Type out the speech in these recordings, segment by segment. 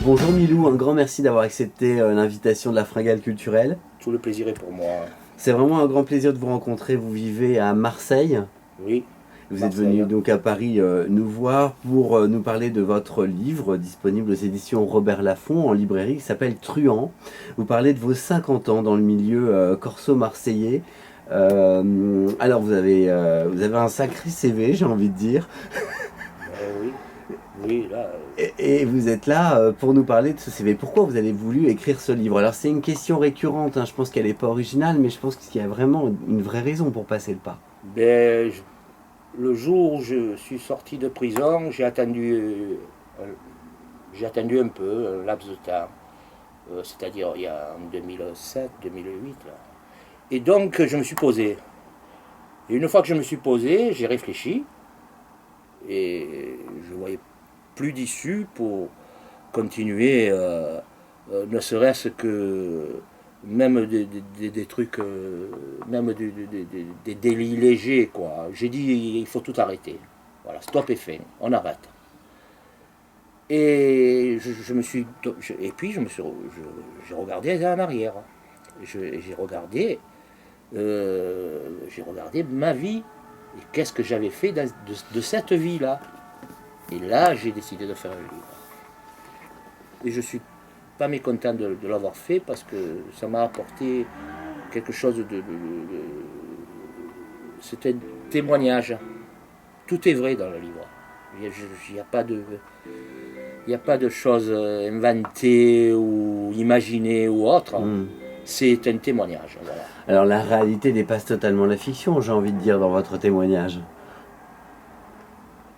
Bonjour Milou, un grand merci d'avoir accepté l'invitation de la Fringale culturelle. Tout le plaisir est pour moi. C'est vraiment un grand plaisir de vous rencontrer. Vous vivez à Marseille. Oui, Vous êtes venu Marseille. donc à Paris nous voir pour nous parler de votre livre disponible aux éditions Robert Laffont en librairie qui s'appelle Truand. Vous parlez de vos 50 ans dans le milieu corso-marseillais. Alors vous avez un sacré CV, j'ai envie de dire. Oui, oui, là. Et vous êtes là pour nous parler de ce CV. Pourquoi vous avez voulu écrire ce livre? Alors c'est une question récurrente, hein. Je pense qu'elle n'est pas originale, mais je pense qu'il y a vraiment une vraie raison pour passer le pas. Le jour où je suis sorti de prison, j'ai attendu un peu, un laps de temps. C'est-à-dire il y a en 2007, 2008. Là. Et donc je me suis posé. Et une fois que je me suis posé, j'ai réfléchi. Et je voyais plus d'issue pour continuer, ne serait-ce que même des trucs, même des délits légers, quoi. J'ai dit, il faut tout arrêter. Voilà, stop et fin, on arrête. Et je me suis, et puis j'ai regardé en arrière. J'ai regardé ma vie et qu'est-ce que j'avais fait de cette vie-là. Et là, j'ai décidé de faire un livre. Et je suis pas mécontent de l'avoir fait parce que ça m'a apporté quelque chose c'est un témoignage. Tout est vrai dans le livre. Il n'y a pas de... Il n'y a pas de choses inventées ou imaginées ou autres. C'est un témoignage. Voilà. Alors la réalité dépasse totalement la fiction, j'ai envie de dire, dans votre témoignage.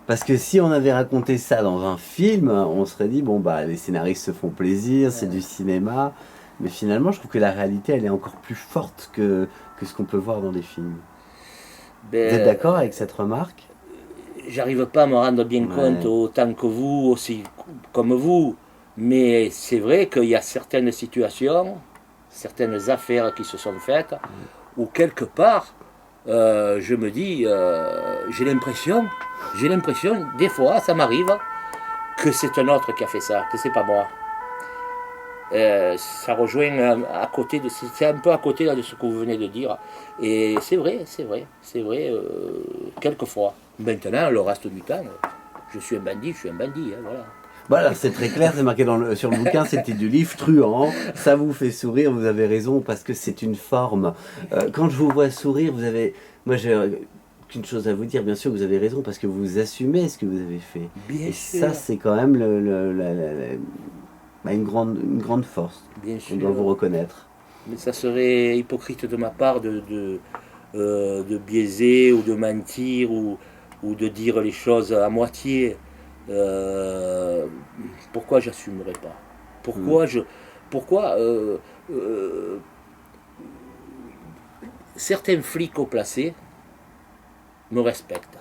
Parce que si on avait raconté ça dans un film, on serait dit, bon bah les scénaristes se font plaisir, c'est du cinéma. Mais finalement, je trouve que la réalité, elle est encore plus forte que ce qu'on peut voir dans les films. Vous êtes d'accord avec cette remarque? J'arrive pas à me rendre bien compte autant que vous, aussi comme vous. Mais c'est vrai qu'il y a certaines situations, certaines affaires qui se sont faites, où quelque part, je me dis, j'ai l'impression, des fois, ça m'arrive, que c'est un autre qui a fait ça, que c'est pas moi. Ça rejoint à côté c'est un peu à côté là, de ce que vous venez de dire. Et c'est vrai, quelquefois. Maintenant, le reste du temps, je suis un bandit, hein, voilà. Voilà, c'est très clair, c'est marqué sur le bouquin, c'est le titre du livre, Truand. Ça vous fait sourire, vous avez raison, parce que c'est une forme. Quand je vous vois sourire, moi j'ai qu'une chose à vous dire, bien sûr, vous avez raison, parce que vous assumez ce que vous avez fait. Bien Et sûr. ça, c'est quand même une grande force. Bien on doit vous reconnaître. Mais ça serait hypocrite de ma part de biaiser ou de mentir ou de dire les choses à moitié. Pourquoi j'assumerais pas? Pourquoi certains flics haut placés me respectent.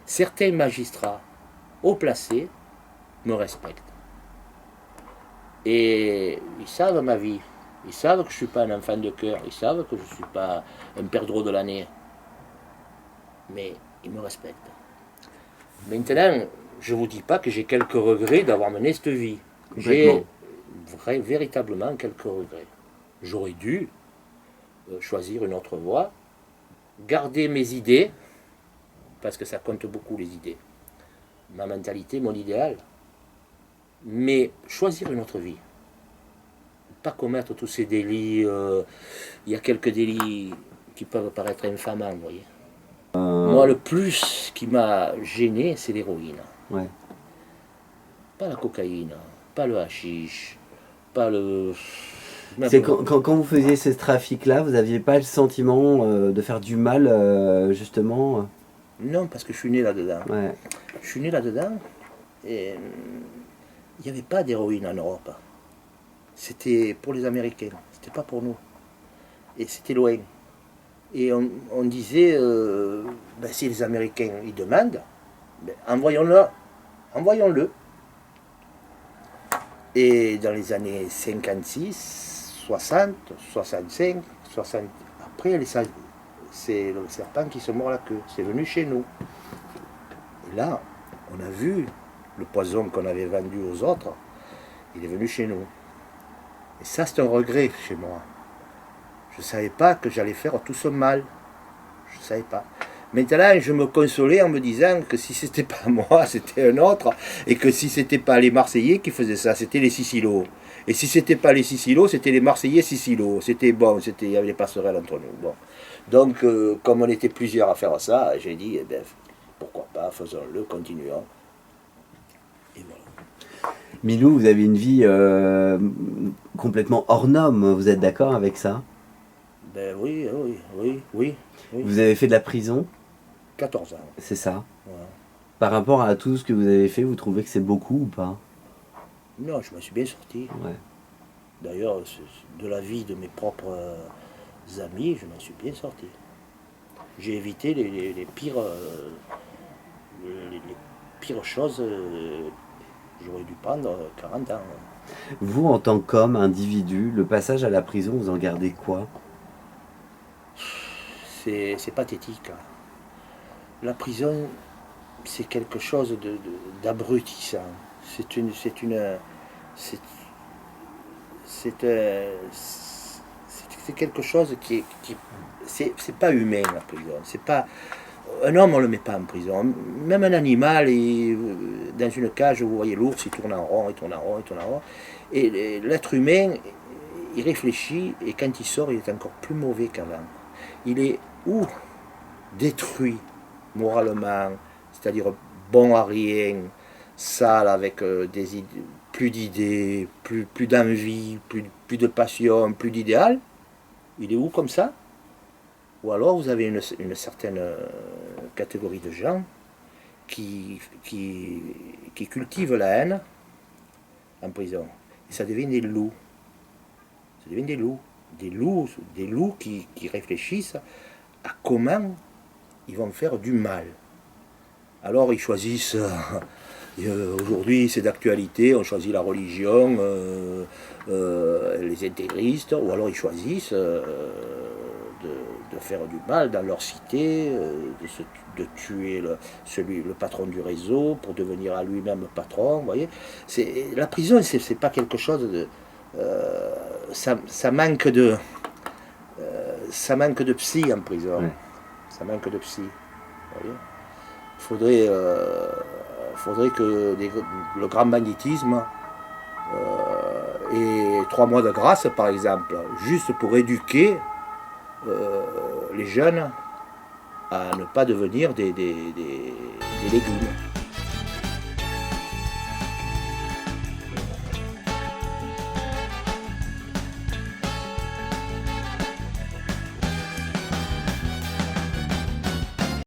Certains magistrats haut placés me respectent. Et ils savent ma vie. Ils savent que je ne suis pas un enfant de cœur. Ils savent que je ne suis pas un perdreau de l'année. Mais ils me respectent. Maintenant, je ne vous dis pas que j'ai quelques regrets d'avoir mené cette vie. J'ai véritablement quelques regrets. J'aurais dû choisir une autre voie, garder mes idées, parce que ça compte beaucoup les idées, ma mentalité, mon idéal, mais choisir une autre vie. Pas commettre tous ces délits. Il y a quelques délits qui peuvent paraître infamants, vous voyez. Moi, le plus qui m'a gêné, c'est l'héroïne. Ouais. Pas la cocaïne, pas le hashish, pas le... C'est quand vous faisiez ce trafic-là, vous n'aviez pas le sentiment de faire du mal, justement? Non, parce que je suis né là-dedans. Ouais. Je suis né là-dedans et il n'y avait pas d'héroïne en Europe. C'était pour les Américains, c'était pas pour nous. Et c'était loin. Et on disait, si les Américains ils demandent, envoyons-le. Et dans les années 56, 60, 65, 60, après, c'est le serpent qui se mord la queue. C'est venu chez nous. Et là, on a vu le poison qu'on avait vendu aux autres. il est venu chez nous. Et ça, c'est un regret chez moi. Je ne savais pas que j'allais faire tout ce mal. Je ne savais pas. Maintenant, je me consolais en me disant que si c'était pas moi, c'était un autre, et que si c'était pas les Marseillais qui faisaient ça, c'était les Sicilo. Et si c'était pas les Sicilo, c'était les Marseillais Sicilo. C'était bon, il y avait des passerelles entre nous. Bon. Donc, comme on était plusieurs à faire ça, j'ai dit, eh ben, pourquoi pas, faisons-le, continuons. Et voilà. Milou, vous avez une vie complètement hors norme, vous êtes d'accord avec ça? Ben oui. Vous avez fait de la prison, 14 ans. c'est ça? Voilà. Par rapport à tout ce que vous avez fait, vous trouvez que c'est beaucoup ou pas? Non, je me suis bien sorti. Ouais. D'ailleurs, de la vie de mes propres amis, je m'en suis bien sorti. J'ai évité les pires, les pires choses. J'aurais dû prendre 40 ans. Vous, en tant qu'homme, individu, le passage à la prison, vous en gardez quoi? C'est pathétique. La prison, c'est quelque chose d'abrutissant. C'est quelque chose c'est pas humain, la prison. C'est pas un homme, on le met pas en prison. Même un animal, dans une cage, vous voyez l'ours, il tourne en rond, il tourne en rond, il tourne en rond. Et l'être humain, il réfléchit, et quand il sort, il est encore plus mauvais qu'avant. Il est détruit moralement, c'est-à-dire bon à rien, sale, avec plus d'idées, plus d'envie, plus de passion, plus d'idéal. Il est où comme ça? Ou alors vous avez une certaine catégorie de gens qui cultivent la haine en prison. Et ça devient des loups. Ça devient des loups. Des loups qui réfléchissent à comment ils vont faire du mal. Alors ils choisissent, aujourd'hui c'est d'actualité, on choisit la religion, les intégristes, ou alors ils choisissent de faire du mal dans leur cité, de tuer le patron du réseau pour devenir à lui-même patron. Vous voyez, la prison, c'est pas quelque chose de... ça manque de psy en prison. Ouais. Ça manque de psy. Vous voyez, faudrait que le grand banditisme ait 3 mois de grâce, par exemple, juste pour éduquer les jeunes à ne pas devenir des légumes.